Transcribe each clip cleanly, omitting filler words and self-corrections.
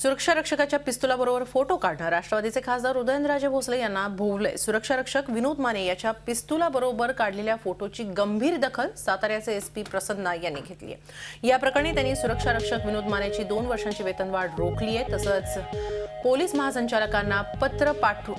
सुरक्षा रक्षकाच्या पिस्तुलाबरोबर फोटो काढणं राष्ट्रवादीचे खासदार उदयनराजे भोसले यांना भोवले। सुरक्षा रक्षक विनोद माने याच्या पिस्तुलाबरोबर काढलेल्या फोटोची गंभीर दखल साताऱ्याचे एसपी प्रसन्न नाईक यांनी घेतली आहे। या प्रकरणी त्यांनी सुरक्षा रक्षक विनोद मानेची 2 वर्षांची वेतनवाढ रोखली आहे। तसंच पोलीस महासंचालकांना पत्र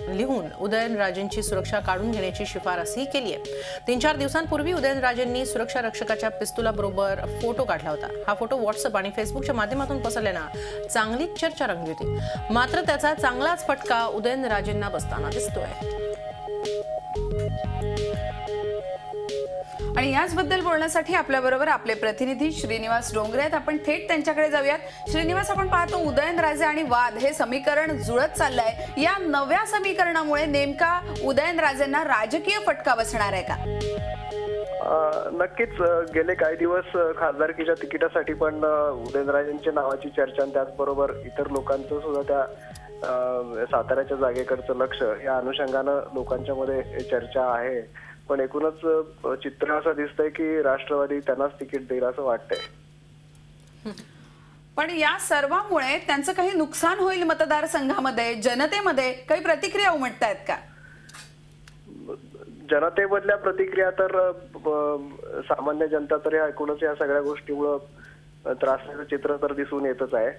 लिहून उदयनराजेंची सुरक्षा काढून घेण्याची शिफारसही केली आहे। 3-4 दिवसांपूर्वी उदयनराजेंनी सुरक्षा रक्षकाच्या पिस्तुलाबरोबर फोटो काढला होता। हा फोटो व्हॉट्सअप आणि फेसबुकच्या माध्यमातून पसरल्याने चांगली चर्चा रंगली होती। मात्र त्याचा चांगलाच फटका उदयनराजेंना बसताना दिसतोय। आणि याचबद्दल बोलण्यासाठी आपल्याबरोबर आपले प्रतिनिधी श्रीनिवास डोंगरे आहेत। आपण थेट त्यांच्याकडे जाऊयात। श्रीनिवास, आपण पाहतो उदयनराजे आणि वाद हे समीकरण जुळत चाललंय। या नव्या समीकरणामुळे नेमका उदयनराजेंना राजकीय फटका बसणार आहे का? नक्कीच गेले काही दिवस खासदारकीच्या तिकिटासाठी पण उदयनराजेंच्या नावाची चर्चा आणि त्याचबरोबर इतर लोकांचं सुद्धा त्या साताऱ्याच्या जागेकडचं लक्ष या अनुषंगानं लोकांच्या मध्ये चर्चा आहे। पण एकूणच चित्र असं दिसतंय की राष्ट्रवादी त्यांनाच तिकीट देईल असं वाटतंय। पण या सर्वांमुळे त्यांचं काही नुकसान होईल मतदारसंघामध्ये, जनतेमध्ये काही प्रतिक्रिया उमटतायत का? जनतेमधल्या प्रतिक्रिया तर सामान्य जनता तर या एकूणच या सगळ्या गोष्टीमुळे त्रासलेलं चित्र तर दिसून येतच आहे।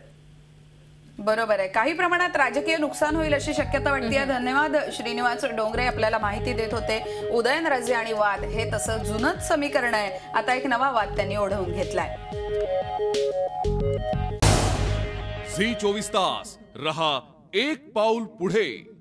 बरोबर आहे। काही प्रमाणात राजकीय नुकसान होईल अशी शक्यता वाटते। धन्यवाद श्रीनिवास डोंगरे, आपल्याला माहिती देत होते। उदयनराजे आणि वाद हे तसं जुनच समीकरण आहे, आता एक नवा वाद त्यांनी ओढवून घेतलाय। झी 24 तास रहा एक पाऊल पुढे।